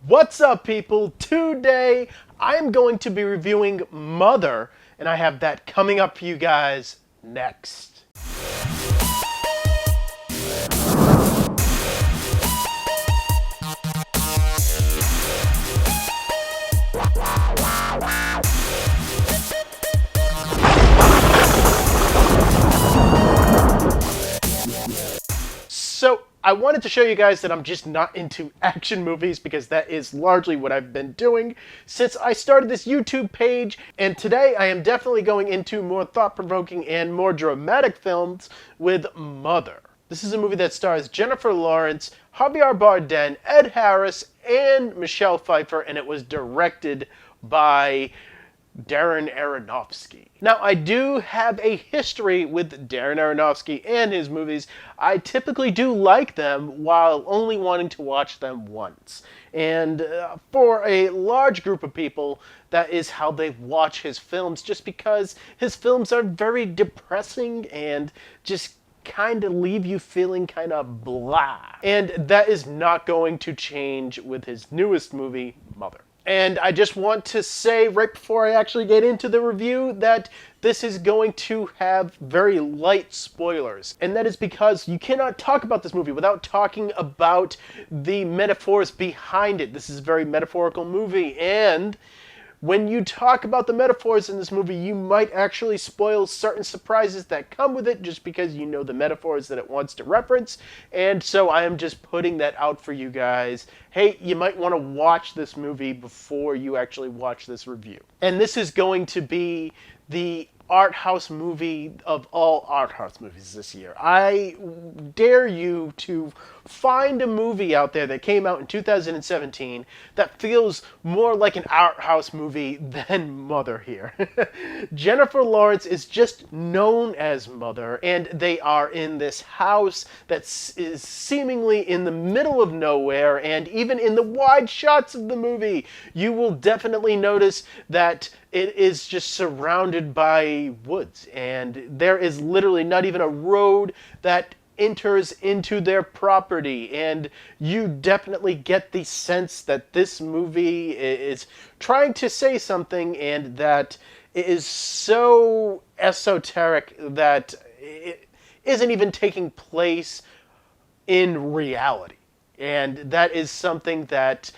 What's up, people? Today I'm going to be reviewing Mother, and I have that coming up for you guys next. So, I wanted to show you guys that I'm just not into action movies because that is largely what I've been doing since I started this YouTube page, and today I am definitely going into more thought-provoking and more dramatic films with Mother. This is a movie that stars Jennifer Lawrence, Javier Bardem, Ed Harris, and Michelle Pfeiffer, and it was directed by Darren Aronofsky. Now, I do have a history with Darren Aronofsky and his movies. I typically do like them while only wanting to watch them once. And for a large group of people, that is how they watch his films, just because his films are very depressing and just kind of leave you feeling kind of blah. And that is not going to change with his newest movie, Mother. And I just want to say right before I actually get into the review that this is going to have very light spoilers. And that is because you cannot talk about this movie without talking about the metaphors behind it. This is a very metaphorical movie, and when you talk about the metaphors in this movie, you might actually spoil certain surprises that come with it just because you know the metaphors that it wants to reference. And so I am just putting that out for you guys. Hey, you might want to watch this movie before you actually watch this review. And this is going to be the art house movie of all art house movies this year. I dare you to find a movie out there that came out in 2017 that feels more like an art house movie than Mother here. Jennifer Lawrence is just known as Mother, and they are in this house that is seemingly in the middle of nowhere, and even in the wide shots of the movie, you will definitely notice that it is just surrounded by woods, and there is literally not even a road that enters into their property, and you definitely get the sense that this movie is trying to say something, and that it is so esoteric that it isn't even taking place in reality. And that is something that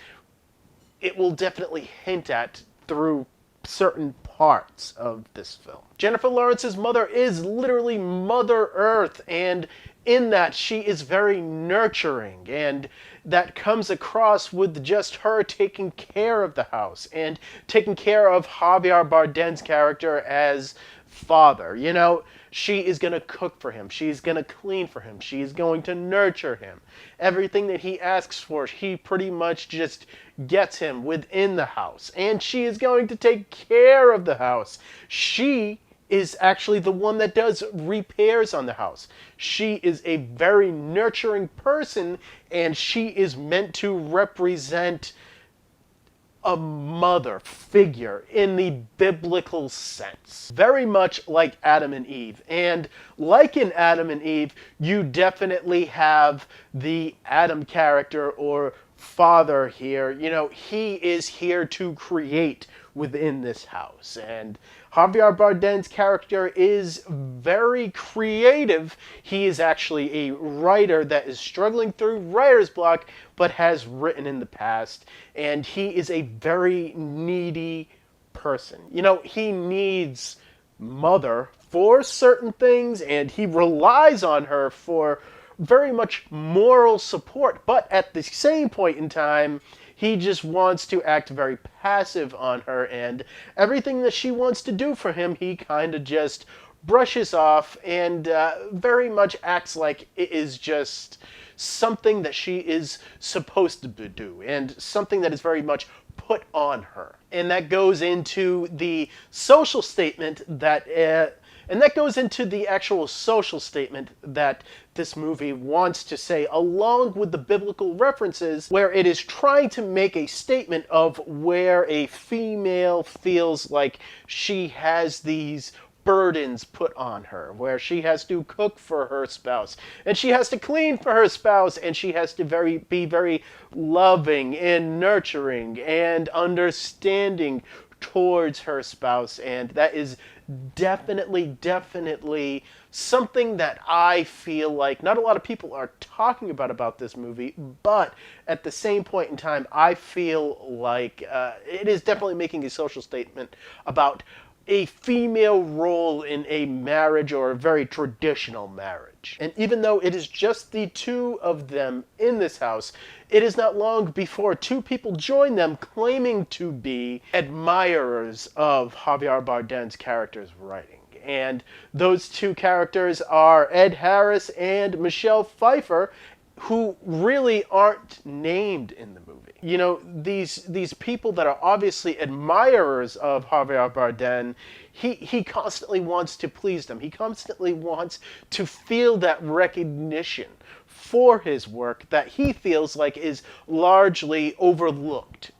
it will definitely hint at through certain parts of this film. Jennifer Lawrence's mother is literally Mother Earth, and in that she is very nurturing, and that comes across with just her taking care of the house and taking care of Javier Bardem's character as father. You know, she is going to cook for him. She's going to clean for him. She's going to nurture him. Everything that he asks for, he pretty much just gets him within the house. And she is going to take care of the house. She is actually the one that does repairs on the house. She is a very nurturing person, and she is meant to represent a mother figure in the biblical sense. Very much like Adam and Eve. And like in Adam and Eve, you definitely have the Adam character or father here. You know, he is here to create within this house. And Javier Bardem's character is very creative. He is actually a writer that is struggling through writer's block, but has written in the past. And he is a very needy person. You know, he needs Mother for certain things, and he relies on her for very much moral support. But at the same point in time, he just wants to act very passive on her, and everything that she wants to do for him, he kind of just brushes off and very much acts like it is just something that she is supposed to do, and something that is very much put on her. And that goes into the social statement that and that goes into the actual social statement that this movie wants to say, along with the biblical references, where it is trying to make a statement of where a female feels like she has these burdens put on her, where she has to cook for her spouse, and she has to clean for her spouse, and she has to be very loving and nurturing and understanding towards her spouse. And that is definitely something that I feel like not a lot of people are talking about this movie, but at the same point in time, I feel like it is definitely making a social statement about a female role in a marriage, or a very traditional marriage. And even though it is just the two of them in this house, it is not long before two people join them claiming to be admirers of Javier Bardem's character's writing. And those two characters are Ed Harris and Michelle Pfeiffer, who really aren't named in the movie. You know, these people that are obviously admirers of Javier Bardem, he constantly wants to please them. He constantly wants to feel that recognition for his work that he feels like is largely overlooked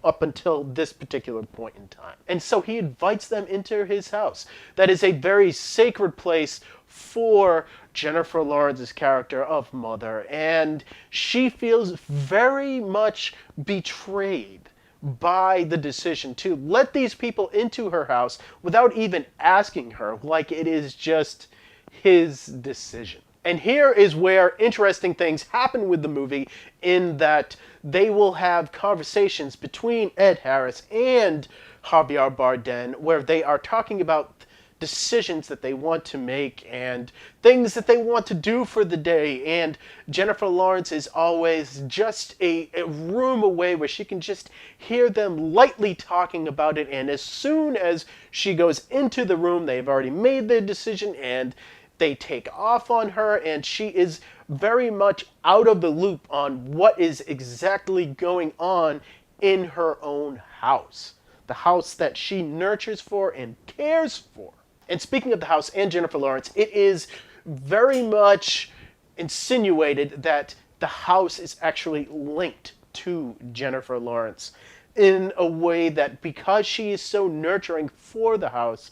up until this particular point in time. And so he invites them into his house. That is a very sacred place for Jennifer Lawrence's character of Mother, and she feels very much betrayed by the decision to let these people into her house without even asking her, like it is just his decision. And here is where interesting things happen with the movie, in that they will have conversations between Ed Harris and Javier Bardem where they are talking about decisions that they want to make and things that they want to do for the day. And Jennifer Lawrence is always just a room away where she can just hear them lightly talking about it. And as soon as she goes into the room, they've already made their decision and they take off on her, and she is very much out of the loop on what is exactly going on in her own house. The house that she nurtures for and cares for. And speaking of the house and Jennifer Lawrence, it is very much insinuated that the house is actually linked to Jennifer Lawrence in a way that, because she is so nurturing for the house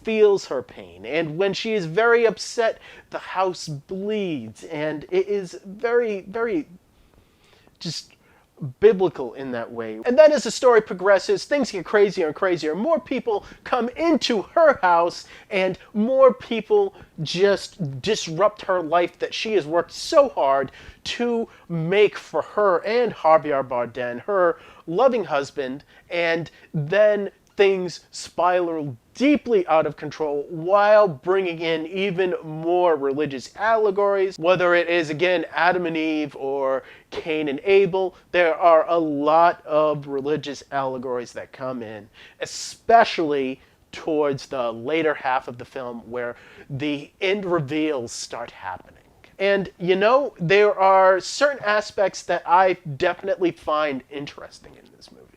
feels her pain. And when she is very upset, the house bleeds. And it is very, very just biblical in that way. And then as the story progresses, things get crazier and crazier. More people come into her house, and more people just disrupt her life that she has worked so hard to make for her and Javier Bardem, her loving husband. And then things spiral deeply out of control while bringing in even more religious allegories. Whether it is, again, Adam and Eve or Cain and Abel, there are a lot of religious allegories that come in, especially towards the later half of the film where the end reveals start happening. And, you know, there are certain aspects that I definitely find interesting in this movie.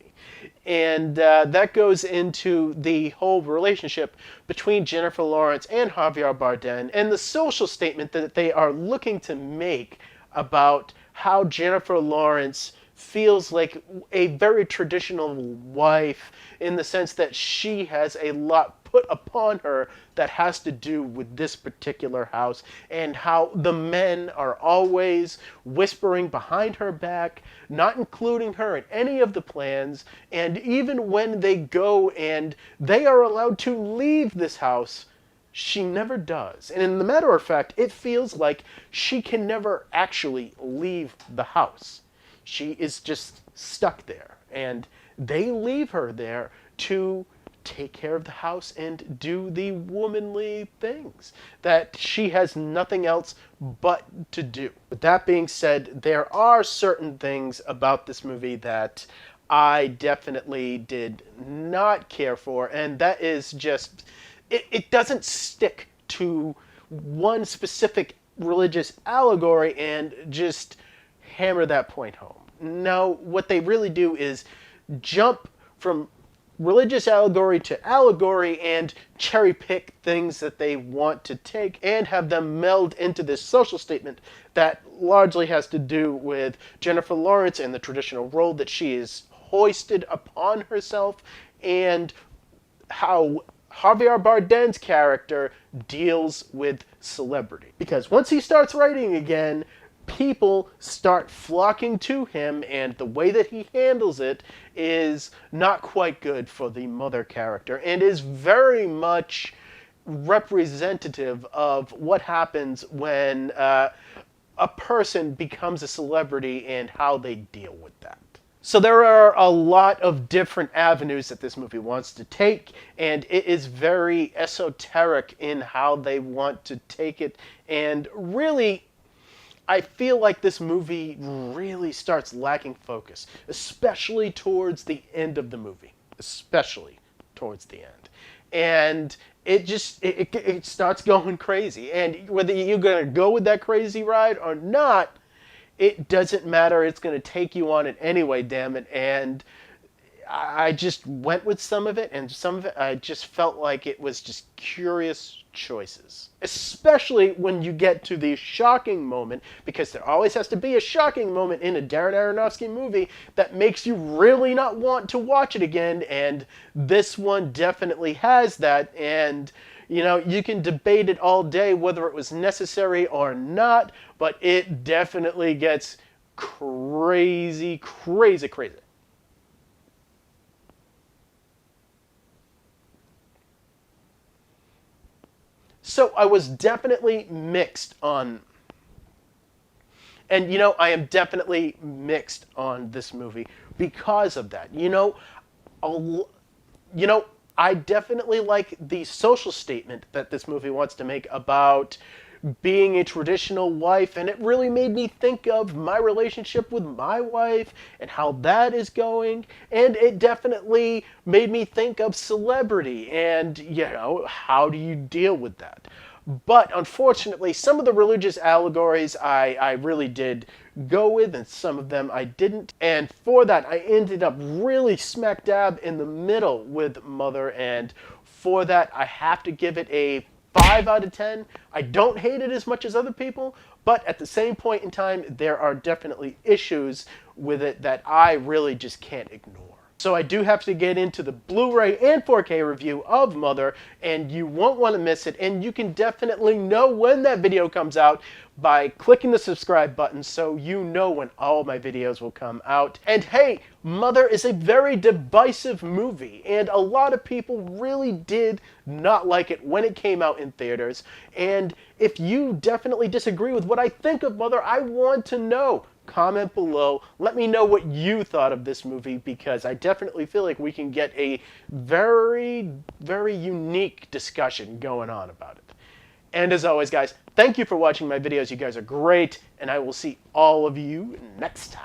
And that goes into the whole relationship between Jennifer Lawrence and Javier Bardem, and the social statement that they are looking to make about how Jennifer Lawrence feels like a very traditional wife, in the sense that she has a lot put upon her that has to do with this particular house, and how the men are always whispering behind her back, not including her in any of the plans. And even when they go and they are allowed to leave this house, she never does. And in the matter of fact, it feels like she can never actually leave the house. She is just stuck there, and they leave her there to take care of the house and do the womanly things that she has nothing else but to do. With that being said, there are certain things about this movie that I definitely did not care for, and that is just, it doesn't stick to one specific religious allegory and just hammer that point home. No, what they really do is jump from religious allegory to allegory and cherry pick things that they want to take and have them meld into this social statement that largely has to do with Jennifer Lawrence and the traditional role that she is hoisted upon herself, and how Javier Bardem's character deals with celebrity. Because once he starts writing again, people start flocking to him, and the way that he handles it is not quite good for the mother character, and is very much representative of what happens when a person becomes a celebrity and how they deal with that. So there are a lot of different avenues that this movie wants to take, and it is very esoteric in how they want to take it, and really, I feel like this movie really starts lacking focus, especially towards the end of the movie, especially towards the end. And it starts going crazy. And whether you're going to go with that crazy ride or not, it doesn't matter. It's going to take you on it anyway, damn it. And I just went with some of it, and some of it I just felt like it was just curious choices. Especially when you get to the shocking moment, because there always has to be a shocking moment in a Darren Aronofsky movie that makes you really not want to watch it again, and this one definitely has that. And you know, you can debate it all day whether it was necessary or not, but it definitely gets crazy, crazy, crazy. So I was definitely mixed on, and you know, I am definitely mixed on this movie because of that. I definitely like the social statement that this movie wants to make about being a traditional wife, and it really made me think of my relationship with my wife and how that is going, and it definitely made me think of celebrity and, you know, how do you deal with that? But unfortunately, some of the religious allegories I really did go with, and some of them I didn't. And for that, I ended up really smack dab in the middle with Mother, and for that, I have to give it a 5 out of 10. I don't hate it as much as other people, but at the same point in time, there are definitely issues with it that I really just can't ignore. So I do have to get into the Blu-ray and 4K review of Mother, and you won't want to miss it, and you can definitely know when that video comes out by clicking the subscribe button so you know when all my videos will come out. And hey, Mother is a very divisive movie, and a lot of people really did not like it when it came out in theaters. And if you definitely disagree with what I think of Mother, I want to know. Comment below. Let me know what you thought of this movie, because I definitely feel like we can get a very, very unique discussion going on about it. And as always, guys, thank you for watching my videos. You guys are great, and I will see all of you next time.